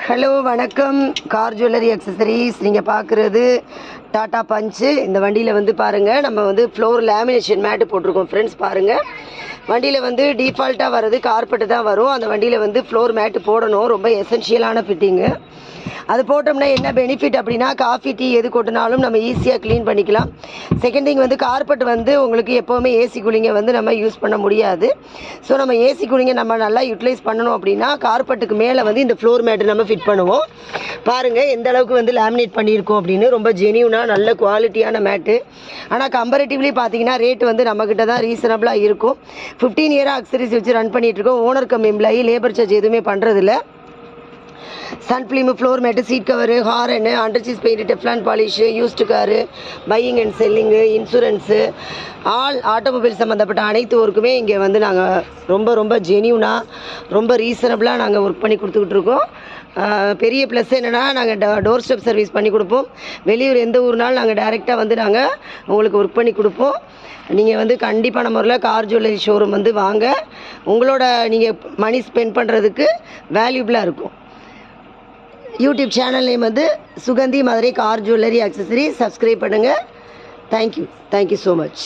Hello வணக்கம். Car jewellery accessories நீங்கள் பார்க்குறது டாடா பஞ்சு. இந்த வண்டியில் வந்து பாருங்கள், நம்ம வந்து ஃப்ளோர் லேமினேஷன் மேட்டு போட்டிருக்கோம் ஃப்ரெண்ட்ஸ். பாருங்கள், வண்டியில் வந்து டிஃபால்ட்டாக வர்றது கார்பெட்டு தான் வரும். அந்த வண்டியில் வந்து ஃப்ளோர் மேட்டு போடணும். ரொம்ப எசென்ஷியலான ஃபிட்டிங்கு. அது போட்டோம்னா என்ன பெனிஃபிட் அப்படின்னா, காஃபி டீ எது கொட்டினாலும் நம்ம ஈஸியாக க்ளீன் பண்ணிக்கலாம். செகண்ட் திங் வந்து கார்பெட் வந்து உங்களுக்கு எப்போவுமே ஏசி கூலிங்கை வந்து நம்ம யூஸ் பண்ண முடியாது. ஸோ நம்ம ஏசி கூலிங்கை நம்ம நல்லா யூட்டிலைஸ் பண்ணணும் அப்படின்னா கார்பெட்டுக்கு மேலே வந்து இந்த ஃப்ளோர் மேட்டு நம்ம ஃபிட் பண்ணுவோம். பாருங்கள் எந்த அளவுக்கு வந்து லேமினேட் பண்ணியிருக்கோம் அப்படின்னு. ரொம்ப ஜெனியூனாக நல்ல குவாலிட்டியான மேட்டு. ஆனால் கம்பேரிட்டிவ்லி பார்த்தீங்கன்னா ரேட்டு வந்து நம்மக்கிட்ட தான் ரீசனபிளாக இருக்கும். 15 இயராக அக்சரிஸ் வச்சு ரன் பண்ணிகிட்ருக்கோம். Owner cum employee, labour charge எதுவுமே பண்ணுறதில்ல. Sun film, floor mat, seat cover, horn, underchassis paint, Teflon polish, used car, buying and selling, insurance, all automobile சம்மந்தப்பட்ட அனைத்து ஒர்க்குமே இங்கே வந்து நாங்கள் ரொம்ப ஜெனியூனாக ரொம்ப ரீசனபிளாக நாங்கள் ஒர்க் பண்ணி கொடுத்துக்கிட்டு இருக்கோம். பெரிய ப்ளஸ் என்னென்னா, நாங்கள் டோர் ஸ்டெப் சர்வீஸ் பண்ணி கொடுப்போம். வெளியூர் எந்த ஊர்னாலும் நாங்கள் டைரெக்டாக வந்து நாங்கள் உங்களுக்கு ஒர்க் பண்ணி கொடுப்போம். நீங்கள் வந்து கண்டிப்பான முறையில் கார் ஜுவல்லரி ஷோரூம் வந்து வாங்க. உங்களோட நீங்கள் மணி ஸ்பெண்ட் பண்ணுறதுக்கு வேல்யூபிளாக இருக்கும். யூடியூப் சேனல் நேம் வந்து Suganthi Madurai car jewellery accessory. Subscribe பண்ணுங்கள். Thank you so much.